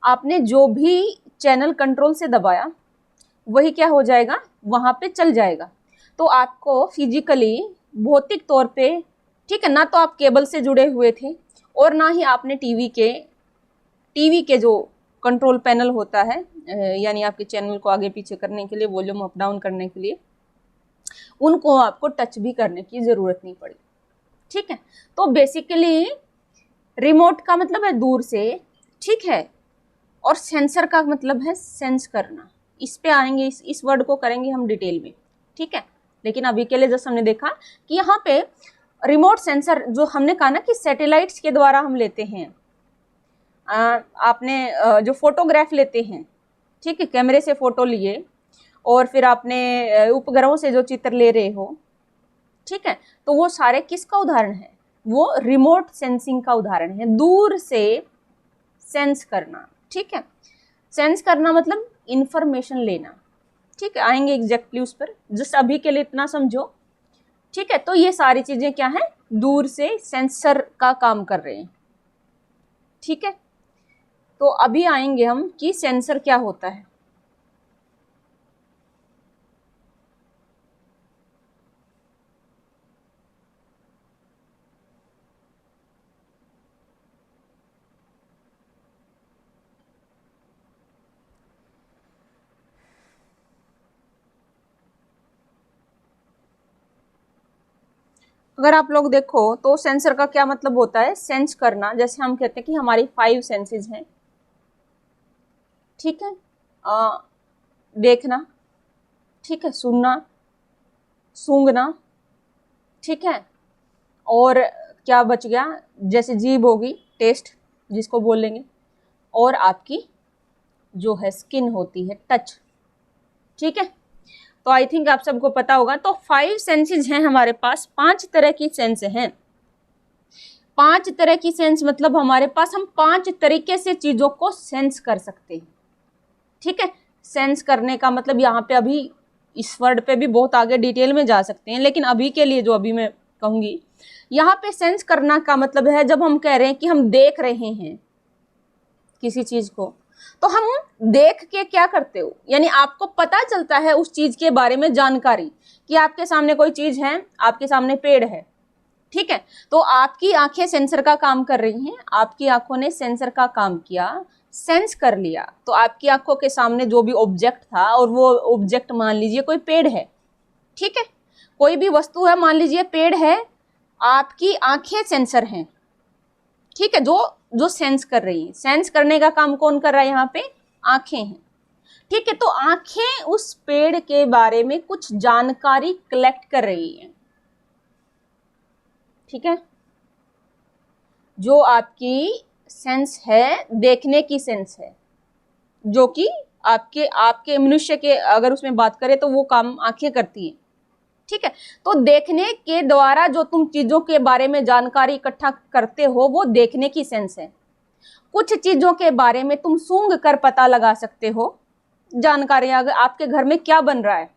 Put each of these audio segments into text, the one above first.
आपने जो भी चैनल कंट्रोल से दबाया वही क्या हो जाएगा, वहां पे चल जाएगा। तो आपको फिजिकली भौतिक तौर पे, ठीक है ना, तो आप केबल से जुड़े हुए थे और ना ही आपने टीवी के जो कंट्रोल पैनल होता है, यानी आपके चैनल को आगे पीछे करने के लिए, वॉल्यूम अप डाउन करने के लिए, उनको आपको टच भी करने की जरूरत नहीं पड़ी। ठीक है, तो बेसिकली रिमोट का मतलब है दूर से, ठीक है, और सेंसर का मतलब है सेंस करना। इस पे आएंगे, इस वर्ड को करेंगे हम डिटेल में, ठीक है। लेकिन अभी के लिए जैसे हमने देखा कि यहाँ पे रिमोट सेंसर जो हमने कहा ना कि सैटेलाइट्स के द्वारा हम लेते हैं, आपने जो फोटोग्राफ लेते हैं, ठीक है, कैमरे से फोटो लिए और फिर आपने उपग्रहों से जो चित्र ले रहे हो, ठीक है, तो वो सारे किसका उदाहरण है, वो रिमोट सेंसिंग का उदाहरण है, दूर से सेंस करना। ठीक है, सेंस करना मतलब इंफॉर्मेशन लेना। ठीक है, आएंगे एग्जैक्टली उस पर, जस्ट अभी के लिए इतना समझो। ठीक है, तो ये सारी चीजें क्या है, दूर से सेंसर का काम कर रहे हैं। ठीक है, तो अभी आएंगे हम कि सेंसर क्या होता है। अगर आप लोग देखो तो सेंसर का क्या मतलब होता है, सेंस करना। जैसे हम कहते हैं कि हमारी 5 सेंसेस हैं, ठीक है, देखना, ठीक है, सुनना, सूंघना, ठीक है, और क्या बच गया, जैसे जीभ होगी, टेस्ट जिसको बोलेंगे, और आपकी जो है स्किन होती है, टच। ठीक है, तो आई थिंक आप सबको पता होगा। तो 5 सेंसेस हैं हमारे पास, 5 तरह की सेंस हैं। 5 तरह की सेंस मतलब हमारे पास हम 5 तरीके से चीजों को सेंस कर सकते हैं। ठीक है, सेंस करने का मतलब यहाँ पे अभी इस वर्ड पे भी बहुत आगे डिटेल में जा सकते हैं, लेकिन अभी के लिए जो अभी मैं कहूंगी, यहाँ पे सेंस करना का मतलब है जब हम कह रहे हैं कि हम देख रहे हैं किसी चीज को, तो हम देख के क्या करते हो, यानी आपको पता चलता है उस चीज के बारे में जानकारी कि आपके सामने कोई चीज है, आपके सामने पेड़ है। ठीक है, तो आपकी आंखें सेंसर का काम कर रही हैं, आपकी आंखों ने सेंसर का काम किया, सेंस कर लिया। तो आपकी आंखों के सामने जो भी ऑब्जेक्ट था, और वो ऑब्जेक्ट मान लीजिए कोई पेड़ है, ठीक है, कोई भी वस्तु है, मान लीजिए पेड़ है, आपकी आंखें सेंसर हैं। ठीक है, जो सेंस कर रही है, सेंस करने का काम कौन कर रहा है, यहाँ पे आंखें हैं। ठीक है, तो आंखें उस पेड़ के बारे में कुछ जानकारी कलेक्ट कर रही हैं। ठीक है, जो आपकी सेंस है, देखने की सेंस है, जो कि आपके मनुष्य के अगर उसमें बात करें तो वो काम आंखें करती हैं। ठीक है, तो देखने के द्वारा जो तुम चीजों के बारे में जानकारी इकट्ठा करते हो, वो देखने की सेंस है। कुछ चीजों के बारे में तुम सूंघ कर पता लगा सकते हो जानकारी। अगर आपके घर में क्या बन रहा है,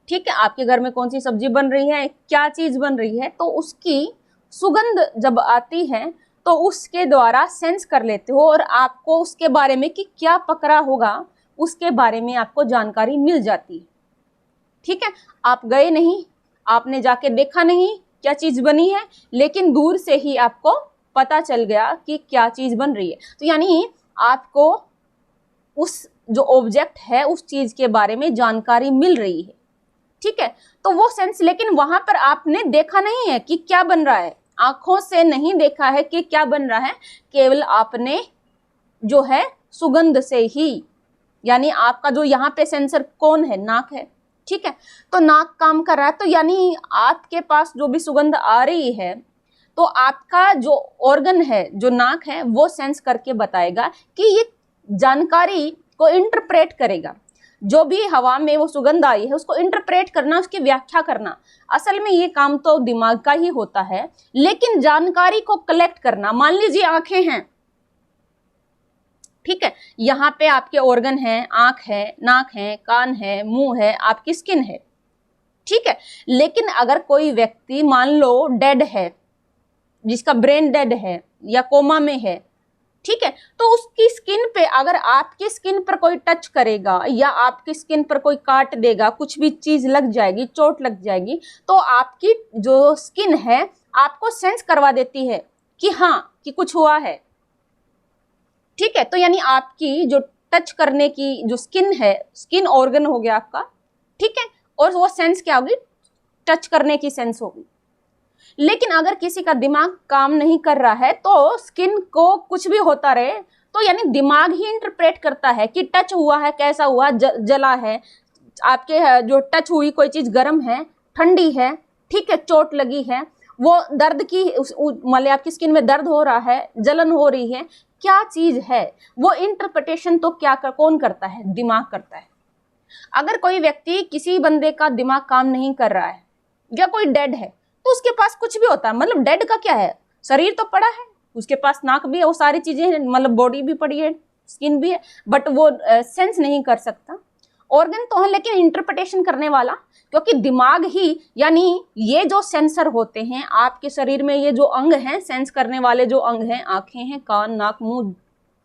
ठीक है, आपके घर में कौन सी सब्जी बन रही है, क्या चीज बन रही है, तो उसकी सुगंध जब आती है तो उसके द्वारा सेंस कर लेते हो, और आपको उसके बारे में कि क्या पकड़ा होगा उसके बारे में आपको जानकारी मिल जाती है। ठीक है, आप गए नहीं, आपने जाके देखा नहीं क्या चीज बनी है, लेकिन दूर से ही आपको पता चल गया कि क्या चीज बन रही है। तो यानी आपको उस जो ऑब्जेक्ट है उस चीज के बारे में जानकारी मिल रही है। ठीक है, तो वो सेंस, लेकिन वहां पर आपने देखा नहीं है कि क्या बन रहा है, आंखों से नहीं देखा है कि क्या बन रहा है, केवल आपने जो है सुगंध से ही, यानी आपका जो यहाँ पे सेंसर कौन है, नाक है। ठीक है, तो नाक काम कर रहा है, तो यानी आपके पास जो भी सुगंध आ रही है, तो आपका जो ऑर्गन है, जो नाक है, वो सेंस करके बताएगा कि ये जानकारी को इंटरप्रेट करेगा। जो भी हवा में वो सुगंध आई है उसको इंटरप्रेट करना, उसकी व्याख्या करना, असल में ये काम तो दिमाग का ही होता है, लेकिन जानकारी को कलेक्ट करना, मान लीजिए आंखें हैं, ठीक है, यहाँ पे आपके ऑर्गन है, आंख है, नाक है, कान है, मुंह है, आपकी स्किन है। ठीक है, लेकिन अगर कोई व्यक्ति मान लो डेड है, जिसका ब्रेन डेड है या कोमा में है, ठीक है। तो उसकी स्किन पे अगर आपकी स्किन पर कोई टच करेगा या आपकी स्किन पर कोई काट देगा, कुछ भी चीज लग जाएगी, चोट लग जाएगी, तो आपकी जो स्किन है आपको सेंस करवा देती है कि हाँ कि कुछ हुआ है। ठीक है। तो यानी आपकी जो टच करने की जो स्किन है, स्किन ऑर्गन हो गया आपका, ठीक है, और वो सेंस क्या होगी, टच करने की सेंस होगी। लेकिन अगर किसी का दिमाग काम नहीं कर रहा है तो स्किन को कुछ भी होता रहे, तो यानी दिमाग ही इंटरप्रेट करता है कि टच हुआ है, कैसा हुआ, जला है, आपके जो टच हुई कोई चीज गर्म है, ठंडी है, ठीक है, चोट लगी है, वो दर्द की मान लिया आपकी स्किन में दर्द हो रहा है, जलन हो रही है, क्या चीज है, वो इंटरप्रिटेशन तो कौन करता है, दिमाग करता है। अगर कोई व्यक्ति, किसी बंदे का दिमाग काम नहीं कर रहा है या कोई डेड है, तो उसके पास कुछ भी होता है, मतलब डेड का क्या है, शरीर तो पड़ा है, उसके पास नाक भी है, वो सारी चीजें हैं, मतलब बॉडी भी पड़ी है, स्किन भी है, बट वो सेंस नहीं कर सकता। ऑर्गन तो है लेकिन इंटरप्रिटेशन करने वाला, क्योंकि दिमाग ही, यानी ये जो सेंसर होते हैं आपके शरीर में, ये जो अंग हैं, सेंस करने वाले जो अंग हैं, आंखें हैं, कान, नाक, मुंह,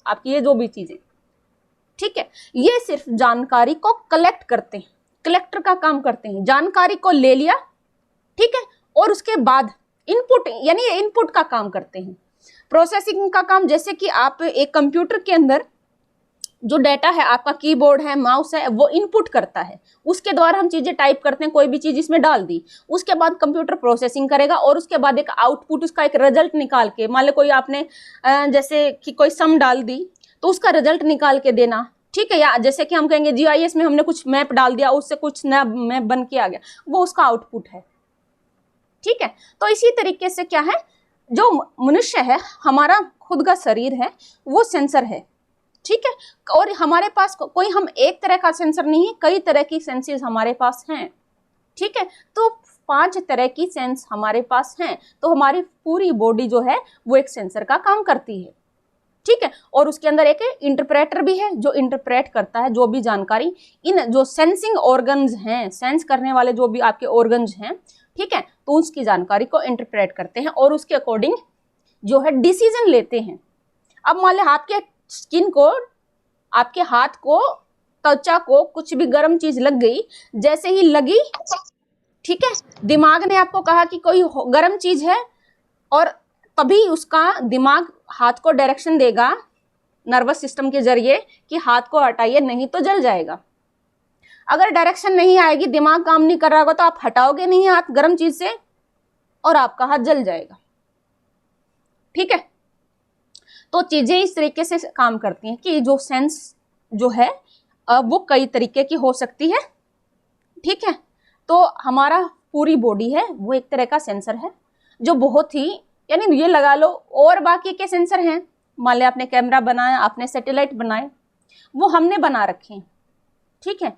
आपकी ये जो भी चीजें, ठीक है, ये सिर्फ जानकारी को कलेक्ट करते हैं, कलेक्टर का काम करते हैं। जानकारी को ले लिया, ठीक है, और उसके बाद इनपुट, यानी ये इनपुट का काम करते हैं, प्रोसेसिंग का काम। जैसे कि आप एक कंप्यूटर के अंदर जो डाटा है, आपका कीबोर्ड है, माउस है, वो इनपुट करता है, उसके द्वारा हम चीजें टाइप करते हैं, कोई भी चीज इसमें डाल दी, उसके बाद कंप्यूटर प्रोसेसिंग करेगा और उसके बाद एक आउटपुट, उसका एक रिजल्ट निकाल के, मान लो कोई आपने जैसे कि कोई सम डाल दी तो उसका रिजल्ट निकाल के देना, ठीक है, या जैसे कि हम कहेंगे जीआईएस में हमने कुछ मैप डाल दिया, उससे कुछ नया मैप बन के आ गया, वो उसका आउटपुट है। ठीक है। तो इसी तरीके से क्या है, जो मनुष्य है, हमारा खुद का शरीर है, वो सेंसर है। ठीक है। और हमारे पास कोई हम एक तरह का सेंसर नहीं है, कई तरह की सेंसेस हमारे पास हैं। ठीक है। तो 5 तरह की सेंस हमारे पास हैं, तो हमारी पूरी बॉडी जो है वो एक सेंसर का काम करती है। ठीक है। और उसके अंदर एक इंटरप्रेटर भी है जो इंटरप्रेट करता है जो भी जानकारी, इन जो सेंसिंग ऑर्गन्स हैं, सेंस करने वाले जो भी आपके ऑर्गन्स हैं, ठीक है, तो उसकी जानकारी को इंटरप्रेट करते हैं और उसके अकॉर्डिंग जो है डिसीजन लेते हैं। अब मान लो आपके स्किन को, आपके हाथ को, त्वचा को कुछ भी गर्म चीज लग गई, जैसे ही लगी, ठीक है, दिमाग ने आपको कहा कि कोई गर्म चीज है, और तभी उसका दिमाग हाथ को डायरेक्शन देगा नर्वस सिस्टम के जरिए कि हाथ को हटाइए, नहीं तो जल जाएगा। अगर डायरेक्शन नहीं आएगी, दिमाग काम नहीं कर रहा होगा, तो आप हटाओगे नहीं हाथ गर्म चीज से और आपका हाथ जल जाएगा। ठीक है। तो चीजें इस तरीके से काम करती हैं कि जो सेंस जो है वो कई तरीके की हो सकती है। ठीक है। तो हमारा पूरी बॉडी है वो एक तरह का सेंसर है, जो बहुत ही, यानी ये लगा लो, और बाकी के सेंसर हैं, मान लिया आपने कैमरा बनाया, आपने सैटेलाइट बनाए, वो हमने बना रखे हैं। ठीक है।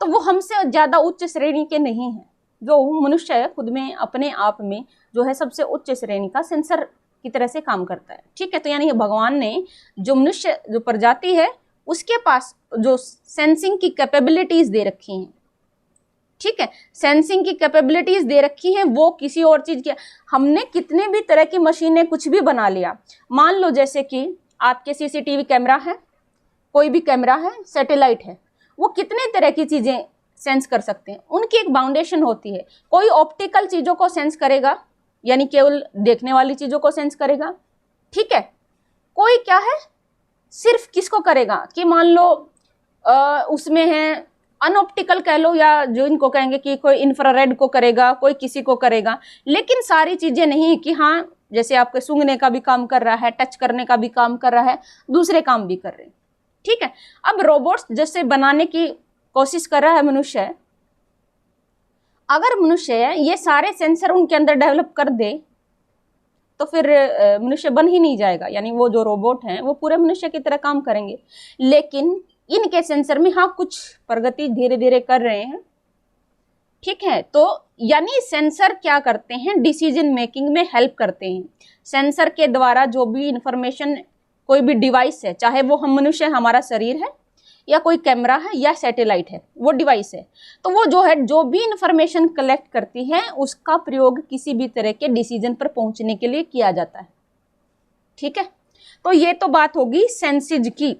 तो वो हमसे ज्यादा उच्च श्रेणी के नहीं है। जो मनुष्य है खुद में, अपने आप में जो है सबसे उच्च श्रेणी का सेंसर की तरह से काम करता है। ठीक है। तो यानी भगवान ने जो मनुष्य, जो प्रजाति है, उसके पास जो सेंसिंग की कैपेबिलिटीज दे रखी हैं। ठीक है। सेंसिंग की कैपेबिलिटीज दे रखी हैं, वो किसी और चीज की, हमने कितने भी तरह की मशीनें कुछ भी बना लिया, मान लो जैसे कि आपके सीसीटीवी कैमरा है, कोई भी कैमरा है, सैटेलाइट है, वो कितने तरह की चीजें सेंस कर सकते हैं, उनकी एक बाउंडेशन होती है। कोई ऑप्टिकल चीजों को सेंस करेगा, यानी केवल देखने वाली चीजों को सेंस करेगा। ठीक है। कोई क्या है, सिर्फ किसको करेगा कि मान लो उसमें है अनऑप्टिकल कह लो, या जो इनको कहेंगे कि कोई इंफ्रारेड को करेगा, कोई किसी को करेगा, लेकिन सारी चीजें नहीं कि हाँ, जैसे आपके सूंघने का भी काम कर रहा है, टच करने का भी काम कर रहा है, दूसरे काम भी कर रहे हैं। ठीक है। अब रोबोट्स जैसे बनाने की कोशिश कर रहा है मनुष्य, अगर मनुष्य ये सारे सेंसर उनके अंदर डेवलप कर दे तो फिर मनुष्य बन ही नहीं जाएगा, यानी वो जो रोबोट हैं वो पूरे मनुष्य की तरह काम करेंगे। लेकिन इनके सेंसर में हाँ कुछ प्रगति धीरे धीरे कर रहे हैं। ठीक है। तो यानी सेंसर क्या करते हैं, डिसीजन मेकिंग में हेल्प करते हैं। सेंसर के द्वारा जो भी इंफॉर्मेशन, कोई भी डिवाइस है, चाहे वो हम मनुष्य, हमारा शरीर है, या कोई कैमरा है, या सैटेलाइट है, वो डिवाइस है, तो वो जो है जो भी इंफॉर्मेशन कलेक्ट करती है उसका प्रयोग किसी भी तरह के डिसीजन पर पहुंचने के लिए किया जाता है। ठीक है। तो ये तो बात होगी सेंसेज की,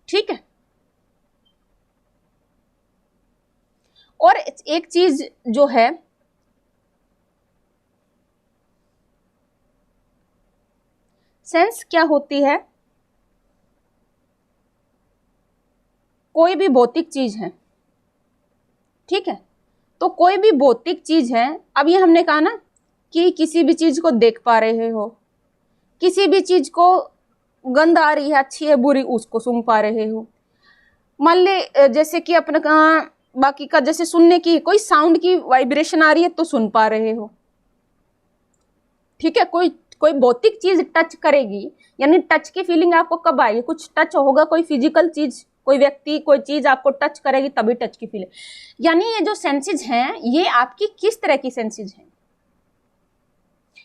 ठीक है। और एक चीज जो है, सेंस क्या होती है, कोई भी भौतिक चीज है, ठीक है। तो कोई भी भौतिक चीज है, अब ये हमने कहा ना कि किसी भी चीज को देख पा रहे हो, किसी भी चीज को गंध आ रही है, अच्छी है बुरी, उसको सूंघ पा रहे हो। मान ले जैसे कि अपना बाकी का जैसे सुनने की कोई साउंड की वाइब्रेशन आ रही है तो सुन पा रहे हो, ठीक है। कोई कोई भौतिक चीज टच करेगी, यानी टच की फीलिंग आपको कब आएगी, कुछ टच होगा, कोई फिजिकल चीज, कोई व्यक्ति, कोई चीज आपको टच करेगी तभी टच की फीलिंग। यानी ये जो सेंसेज हैं, ये आपकी किस तरह की सेंसेज हैं,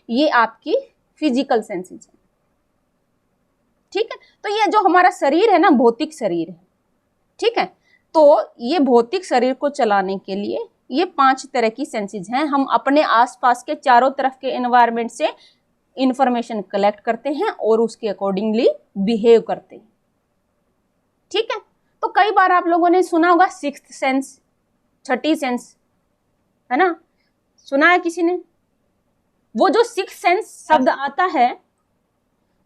ये आपकी फिजिकल सेंसेज है, ठीक है। तो ये जो हमारा शरीर है ना, भौतिक शरीर है, ठीक है। तो ये भौतिक शरीर को चलाने के लिए ये 5 तरह की सेंसेज हैं। हम अपने आसपास के चारों तरफ के एनवायरनमेंट से इंफॉर्मेशन कलेक्ट करते हैं और उसके अकॉर्डिंगली बिहेव करते हैं, ठीक है। तो कई बार आप लोगों ने सुना होगा सिक्स्थ सेंस, छठी सेंस, है ना, सुना है किसी ने? वो जो सिक्स्थ सेंस शब्द आता है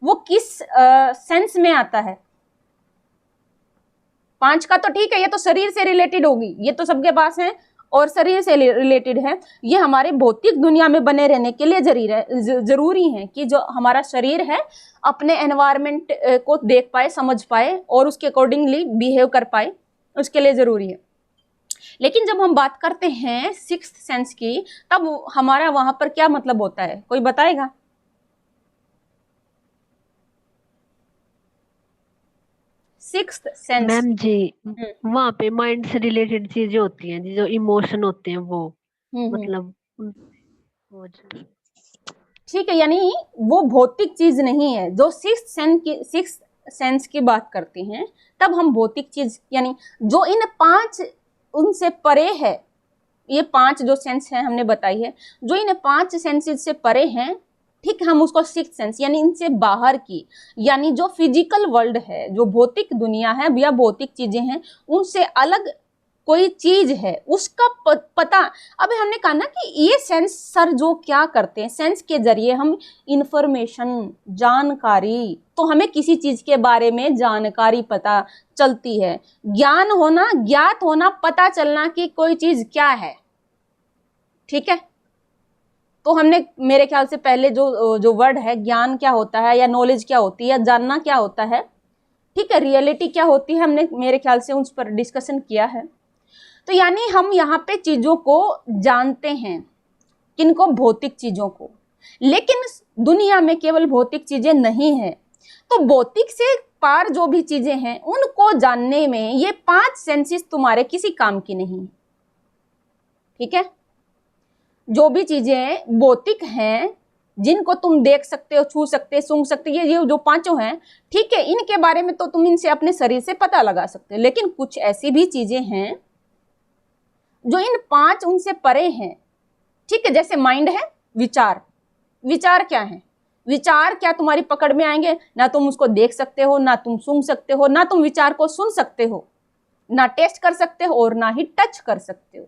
वो किस सेंस में आता है? 5 का तो ठीक है, ये तो शरीर से रिलेटेड होगी, ये तो सबके पास है और शरीर से रिलेटेड है। ये हमारे भौतिक दुनिया में बने रहने के लिए जरूरी है कि जो हमारा शरीर है अपने एनवायरनमेंट को देख पाए, समझ पाए और उसके अकॉर्डिंगली बिहेव कर पाए, उसके लिए जरूरी है। लेकिन जब हम बात करते हैं सिक्स्थ सेंस की, तब हमारा वहां पर क्या मतलब होता है, कोई बताएगा? सिक्स्थ सेंस मैम जी, वहाँ पे माइंड से रिलेटेड चीजें होती हैं, जो इमोशन होते हैं वो, मतलब ठीक है। यानी वो भौतिक चीज नहीं है जो सिक्स्थ सेंस की बात करते हैं, तब हम भौतिक चीज यानी जो इन 5 उनसे परे है, ये 5 जो सेंस है हमने बताई है, जो इन 5 सेंसेस से परे हैं, ठीक, हम उसको सिक्स्थ सेंस यानी इनसे बाहर की, यानी जो फिजिकल वर्ल्ड है, जो भौतिक दुनिया है या भौतिक चीजें हैं, उनसे अलग कोई चीज है उसका पता। अभी हमने कहा ना कि ये सेंस सर जो क्या करते हैं, सेंस के जरिए हम इंफॉर्मेशन, जानकारी, तो हमें किसी चीज के बारे में जानकारी पता चलती है, ज्ञान होना, ज्ञात होना, पता चलना कि कोई चीज क्या है, ठीक है। तो हमने मेरे ख्याल से पहले जो वर्ड है ज्ञान क्या होता है या नॉलेज क्या होती है या जानना क्या होता है, ठीक है, रियलिटी क्या होती है, हमने मेरे ख्याल से उस पर डिस्कशन किया है। तो यानी हम यहाँ पे चीजों को जानते हैं, किनको? भौतिक चीजों को। लेकिन दुनिया में केवल भौतिक चीजें नहीं है, तो भौतिक से पार जो भी चीजें हैं उनको जानने में ये 5 सेंसेस तुम्हारे किसी काम की नहीं, ठीक है। जो भी चीजें भौतिक हैं, जिनको तुम देख सकते हो, छू सकते हो, सूंघ सकते हो, ये जो 5 हैं, ठीक है, इनके बारे में तो तुम इनसे अपने शरीर से पता लगा सकते हो। लेकिन कुछ ऐसी भी चीजें हैं जो इन 5 उनसे परे हैं, ठीक है। जैसे माइंड है, विचार, विचार क्या है? विचार क्या तुम्हारी पकड़ में आएंगे? ना तुम उसको देख सकते हो, ना तुम सूंघ सकते हो, ना तुम विचार को सुन सकते हो, ना टेस्ट कर सकते हो और ना ही टच कर सकते हो।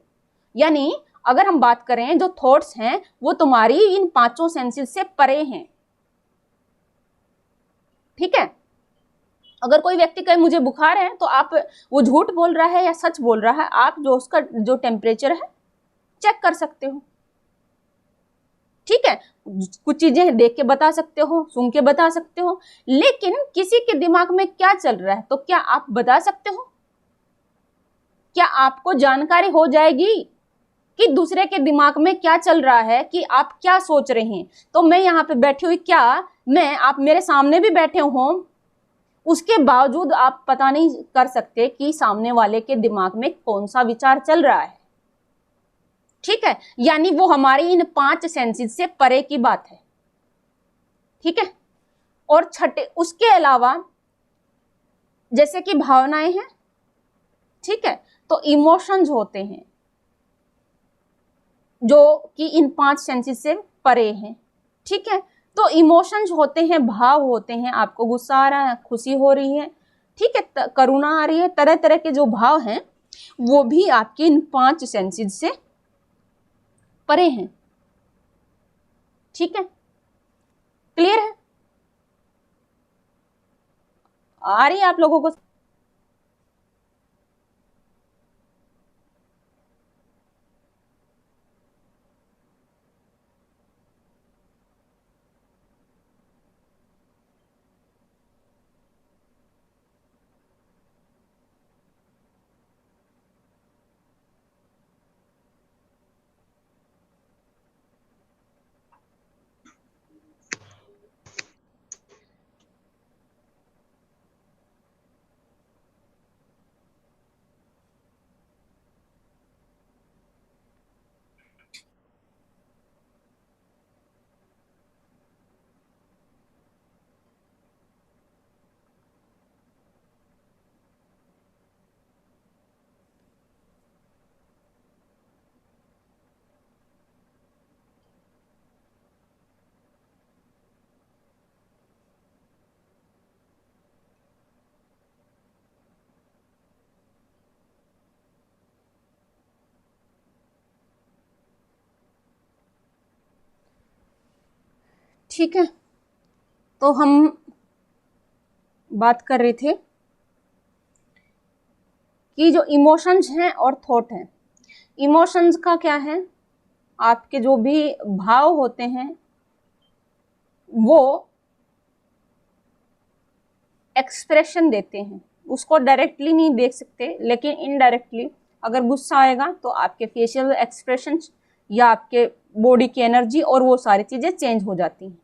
यानी अगर हम बात करें जो थॉट्स हैं वो तुम्हारी इन 5 सेंसेस से परे हैं, ठीक है। अगर कोई व्यक्ति कहे मुझे बुखार है, तो आप वो झूठ बोल रहा है या सच बोल रहा है, आप जो उसका जो टेम्परेचर है चेक कर सकते हो, ठीक है। कुछ चीजें देख के बता सकते हो, सुन के बता सकते हो, लेकिन किसी के दिमाग में क्या चल रहा है तो क्या आप बता सकते हो? क्या आपको जानकारी हो जाएगी कि दूसरे के दिमाग में क्या चल रहा है, कि आप क्या सोच रहे हैं? तो मैं यहाँ पे बैठी हुई, क्या आप मेरे सामने भी बैठे हो, उसके बावजूद आप पता नहीं कर सकते कि सामने वाले के दिमाग में कौन सा विचार चल रहा है, ठीक है। यानी वो हमारी इन 5 सेंसेस से परे की बात है, ठीक है। और छठे, उसके अलावा जैसे कि भावनाएं हैं, ठीक है, तो इमोशंस होते हैं जो कि इन 5 सेंसेस से परे हैं, ठीक है। तो इमोशंस होते हैं, भाव होते हैं, आपको गुस्सा आ रहा है, खुशी हो रही है, ठीक है, करुणा आ रही है, तरह तरह के जो भाव हैं वो भी आपके इन 5 सेंसेस से परे हैं। ठीक है, क्लियर है? आ रही है आप लोगों को? ठीक है, तो हम बात कर रहे थे कि जो इमोशंस हैं और थॉट हैं, इमोशंस का क्या है, आपके जो भी भाव होते हैं वो एक्सप्रेशन देते हैं, उसको डायरेक्टली नहीं देख सकते लेकिन इनडायरेक्टली अगर गुस्सा आएगा तो आपके फेशियल एक्सप्रेशंस या आपके बॉडी की एनर्जी और वो सारी चीजें चेंज हो जाती हैं।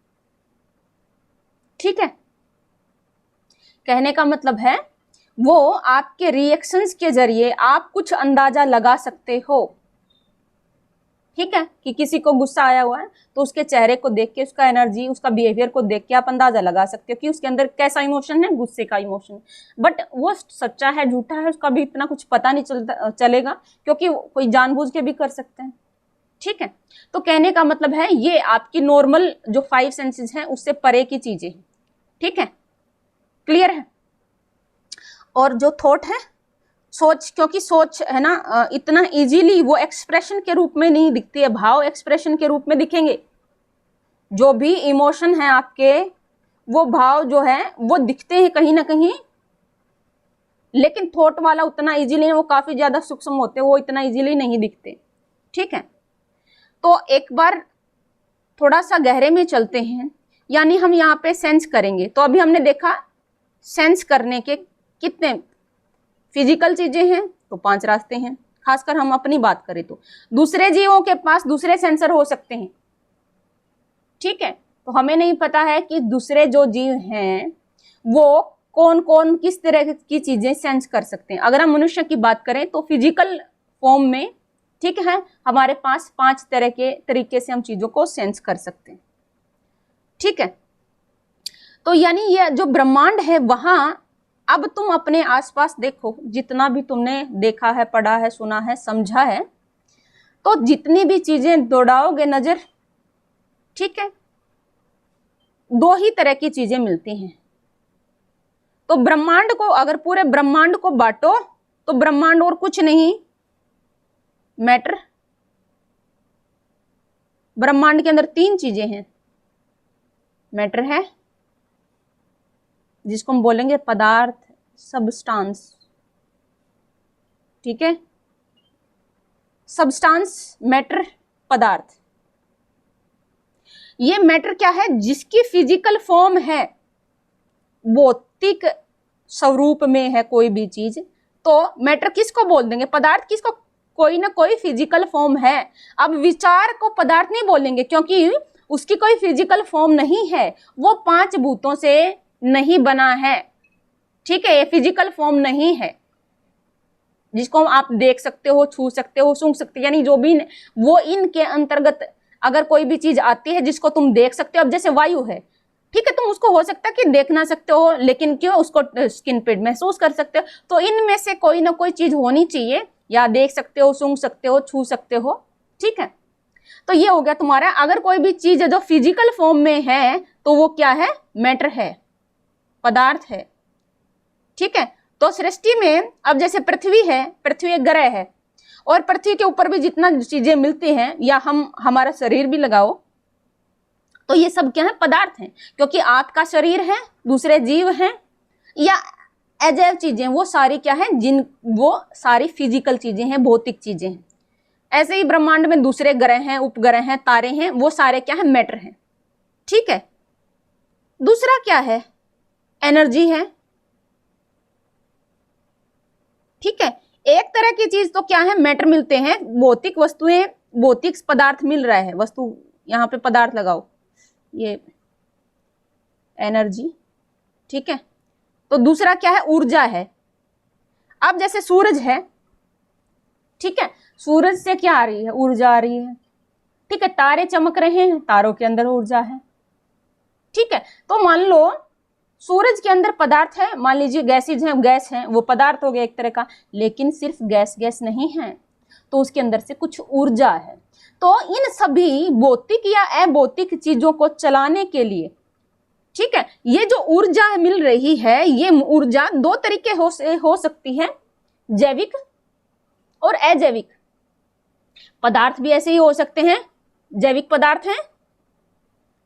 ठीक है, कहने का मतलब है वो आपके रिएक्शंस के जरिए आप कुछ अंदाजा लगा सकते हो। ठीक है, कि किसी को गुस्सा आया हुआ है तो उसके चेहरे को देख के, उसका एनर्जी, उसका बिहेवियर को देख के आप अंदाजा लगा सकते हो कि उसके अंदर कैसा इमोशन है, गुस्से का इमोशन। बट वो सच्चा है झूठा है उसका भी इतना कुछ पता नहीं चलेगा, क्योंकि कोई जानबूझ के भी कर सकते हैं। ठीक है, तो कहने का मतलब है ये आपकी नॉर्मल जो 5 सेंसेस हैं उससे परे की चीजें हैं। ठीक है, क्लियर है? और जो थॉट है, सोच, क्योंकि सोच है ना, इतना इजीली वो एक्सप्रेशन के रूप में नहीं दिखती है, भाव एक्सप्रेशन के रूप में दिखेंगे। जो भी इमोशन है आपके, वो भाव जो है वो दिखते हैं कहीं ना कहीं, लेकिन थॉट वाला उतना इजीली, वो काफी ज्यादा सूक्ष्म होते हैं, वो इतना इजीली नहीं दिखते। ठीक है, तो एक बार थोड़ा सा गहरे में चलते हैं, यानी हम यहाँ पे सेंस करेंगे। तो अभी हमने देखा सेंस करने के कितने फिजिकल चीजें हैं, तो 5 रास्ते हैं। खासकर हम अपनी बात करें तो दूसरे जीवों के पास दूसरे सेंसर हो सकते हैं। ठीक है, तो हमें नहीं पता है कि दूसरे जो जीव हैं वो कौन कौन किस तरह की चीजें सेंस कर सकते हैं। अगर हम मनुष्य की बात करें तो फिजिकल फॉर्म में, ठीक है, हमारे पास 5 तरह के तरीके से हम चीजों को सेंस कर सकते हैं। ठीक है, तो यानी ये जो ब्रह्मांड है वहां, अब तुम अपने आसपास देखो, जितना भी तुमने देखा है, पढ़ा है, सुना है, समझा है, तो जितनी भी चीजें दौड़ाओगे नजर, ठीक है, 2 ही तरह की चीजें मिलती हैं। तो ब्रह्मांड को, अगर पूरे ब्रह्मांड को बांटो तो ब्रह्मांड और कुछ नहीं, मैटर। ब्रह्मांड के अंदर 3 चीजें हैं। मैटर है, जिसको हम बोलेंगे पदार्थ, सबस्टांस। ठीक है, सबस्टांस, मैटर, पदार्थ। ये मैटर क्या है? जिसकी फिजिकल फॉर्म है, भौतिक स्वरूप में है कोई भी चीज, तो मैटर किसको बोल देंगे? पदार्थ। किसको? कोई ना कोई फिजिकल फॉर्म है। अब विचार को पदार्थ नहीं बोलेंगे, क्योंकि उसकी कोई फिजिकल फॉर्म नहीं है, वो 5 भूतों से नहीं बना है। ठीक है, ये फिजिकल फॉर्म नहीं है जिसको आप देख सकते हो, छू सकते हो, सूंघ सकते हो, यानी जो भी वो इनके अंतर्गत अगर कोई भी चीज आती है जिसको तुम देख सकते हो, अब जैसे वायु है, ठीक है, तुम उसको हो सकता है कि देख ना सकते हो, लेकिन क्यों उसको स्किन पे महसूस कर सकते हो। तो इनमें से कोई ना कोई चीज होनी चाहिए, या देख सकते हो, सूंघ सकते हो, छू सकते हो। ठीक है, तो ये हो गया तुम्हारा, अगर कोई भी चीज है जो फिजिकल फॉर्म में है तो वो क्या है, मैटर है, पदार्थ है। ठीक है, तो सृष्टि में अब जैसे पृथ्वी है, पृथ्वी एक ग्रह है, और पृथ्वी के ऊपर भी जितना चीजें मिलती हैं, या हम हमारा शरीर भी लगाओ, तो ये सब क्या है, पदार्थ हैं। क्योंकि आपका शरीर है, दूसरे जीव हैं, या अजैव चीजें, वो सारी क्या है, वो सारी फिजिकल चीजें हैं, भौतिक चीजें हैं। ऐसे ही ब्रह्मांड में दूसरे ग्रह हैं, उपग्रह हैं, तारे हैं, वो सारे क्या है, मैटर हैं। ठीक है, दूसरा क्या है, एनर्जी है। ठीक है, एक तरह की चीज तो क्या है, मैटर मिलते हैं, भौतिक वस्तुएं, भौतिक पदार्थ मिल रहा है, वस्तु, यहां पे पदार्थ लगाओ, ये एनर्जी। ठीक है, तो दूसरा क्या है, ऊर्जा है। अब जैसे सूरज है, ठीक है, सूरज से क्या आ रही है, ऊर्जा आ रही है। ठीक है, तारे चमक रहे हैं, तारों के अंदर ऊर्जा है। ठीक है, तो मान लो सूरज के अंदर पदार्थ है, मान लीजिए गैसेज हैं, गैस है, वो पदार्थ हो गया एक तरह का, लेकिन सिर्फ गैस गैस नहीं है, तो उसके अंदर से कुछ ऊर्जा है। तो इन सभी भौतिक या अभौतिक चीजों को चलाने के लिए, ठीक है, ये जो ऊर्जा मिल रही है, ये ऊर्जा दो तरीके हो सकती है, जैविक और अजैविक। पदार्थ भी ऐसे ही हो सकते हैं, जैविक पदार्थ हैं,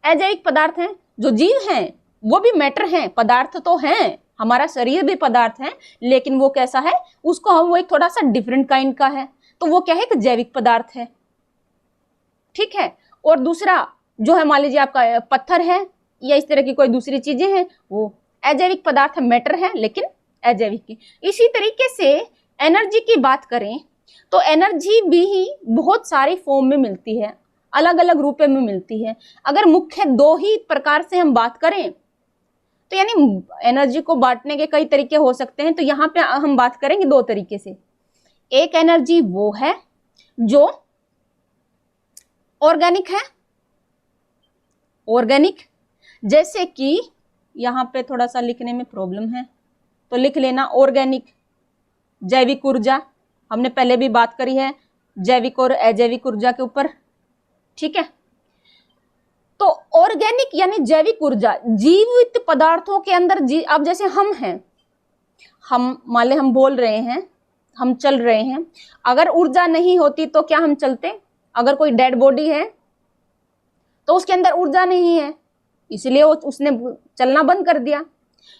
अजैविक पदार्थ हैं। जो जीव हैं वो भी मैटर हैं, पदार्थ तो हैं, हमारा शरीर भी पदार्थ है, लेकिन वो कैसा है, उसको हम, वो एक थोड़ा सा डिफरेंट काइंड का है, तो वो क्या है, एक जैविक पदार्थ है। ठीक है, और दूसरा जो है, मान लीजिए आपका पत्थर है, या इस तरह की कोई दूसरी चीजें हैं, वो अजैविक पदार्थ है, मैटर है, लेकिन अजैविक की। इसी तरीके से एनर्जी की बात करें तो एनर्जी भी बहुत सारी फॉर्म में मिलती है, अलग अलग रूप में मिलती है। अगर मुख्य दो ही प्रकार से हम बात करें, तो यानी एनर्जी को बांटने के कई तरीके हो सकते हैं, तो यहाँ पे हम बात करेंगे दो तरीके से। एक एनर्जी वो है जो ऑर्गेनिक है, ऑर्गेनिक, जैसे कि यहाँ पे थोड़ा सा लिखने में प्रॉब्लम है, तो लिख लेना ऑर्गेनिक, जैविक ऊर्जा, हमने पहले भी बात करी है जैविक और अजैविक ऊर्जा के ऊपर। ठीक है, तो ऑर्गेनिक यानी जैविक ऊर्जा, जीवित पदार्थों के अंदर अब जैसे हम हैं, हम मान ले हम बोल रहे हैं, हम चल रहे हैं, अगर ऊर्जा नहीं होती तो क्या हम चलते? अगर कोई डेड बॉडी है तो उसके अंदर ऊर्जा नहीं है, इसलिए उसने चलना बंद कर दिया।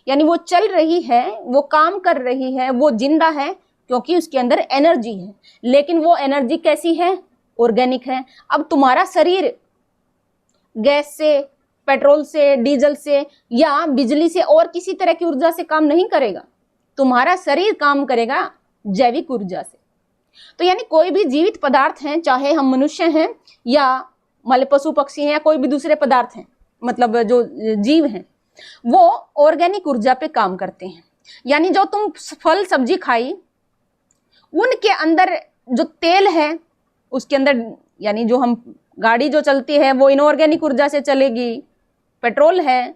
यानी वो चल रही है, वो काम कर रही है, वो जिंदा है, क्योंकि उसके अंदर एनर्जी है। लेकिन वो एनर्जी कैसी है? ऑर्गेनिक है। अब तुम्हारा शरीर गैस से, पेट्रोल से, डीजल से या बिजली से और किसी तरह की ऊर्जा से काम नहीं करेगा, तुम्हारा शरीर काम करेगा जैविक ऊर्जा से। तो यानी कोई भी जीवित पदार्थ हैं, चाहे हम मनुष्य हैं या मान पशु पक्षी हैं या कोई भी दूसरे पदार्थ हैं, मतलब जो जीव हैं, वो ऑर्गेनिक ऊर्जा पे काम करते हैं। यानी जो तुम फल सब्जी खाई, उनके अंदर जो तेल है उसके अंदर, यानी जो हम गाड़ी जो चलती है वो इनऑर्गेनिक ऊर्जा से चलेगी। पेट्रोल है,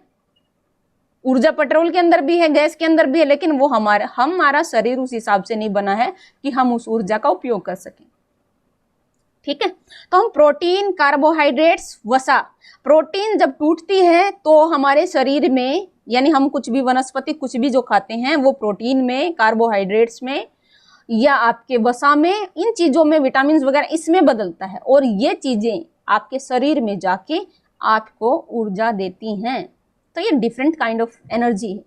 ऊर्जा पेट्रोल के अंदर भी है, गैस के अंदर भी है, लेकिन वो हमारा शरीर उस हिसाब से नहीं बना है कि हम उस ऊर्जा का उपयोग कर सकें। ठीक है, तो हम प्रोटीन, कार्बोहाइड्रेट्स, वसा, प्रोटीन जब टूटती है तो हमारे शरीर में, यानी हम कुछ भी वनस्पति कुछ भी जो खाते हैं वो प्रोटीन में, कार्बोहाइड्रेट्स में या आपके वसा में, इन चीजों में, विटामिन वगैरह इसमें बदलता है, और ये चीजें आपके शरीर में जाके आपको ऊर्जा देती हैं। तो ये डिफरेंट काइंड ऑफ एनर्जी है,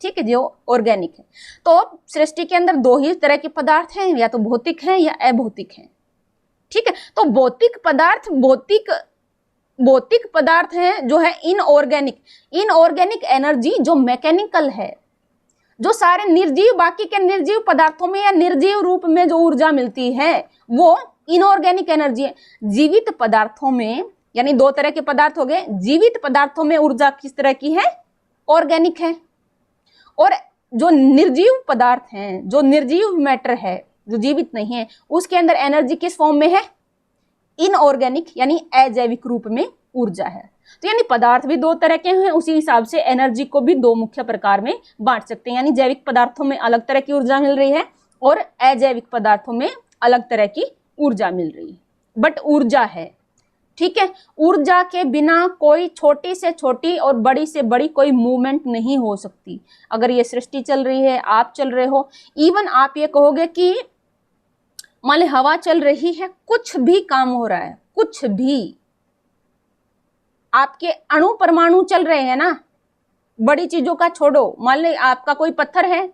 ठीक है, जो ऑर्गेनिक है। तो सृष्टि के अंदर दो ही तरह के पदार्थ हैं, या तो भौतिक हैं या अभौतिक हैं। ठीक है, तो भौतिक पदार्थ, भौतिक पदार्थ हैं जो है इनऑर्गेनिक। इनऑर्गेनिक एनर्जी जो मैकेनिकल है, जो सारे निर्जीव, बाकी के निर्जीव पदार्थों में या निर्जीव रूप में जो ऊर्जा मिलती है वो इनऑर्गेनिक एनर्जी है। जीवित पदार्थों में, यानी दो तरह के पदार्थ हो गए, जीवित पदार्थों में ऊर्जा किस तरह की है? ऑर्गेनिक है। और जो निर्जीव पदार्थ हैं, जो निर्जीव मैटर है, जो जीवित नहीं है, उसके अंदर एनर्जी किस फॉर्म में है? इनऑर्गेनिक यानी अजैविक रूप में ऊर्जा है। तो यानी पदार्थ भी दो तरह के हैं, उसी हिसाब से एनर्जी को भी दो मुख्य प्रकार में बांट सकते हैं। यानी जैविक पदार्थों में अलग तरह की ऊर्जा मिल रही है और अजैविक पदार्थों में अलग तरह की ऊर्जा मिल रही है, बट ऊर्जा है, ठीक है। ऊर्जा के बिना कोई छोटी से छोटी और बड़ी से बड़ी कोई मूवमेंट नहीं हो सकती। अगर ये सृष्टि चल रही है, आप चल रहे हो, इवन आप ये कहोगे कि मान ली हवा चल रही है, कुछ भी काम हो रहा है, कुछ भी, आपके अणु परमाणु चल रहे हैं ना, बड़ी चीजों का छोड़ो। मान ली आपका कोई पत्थर है,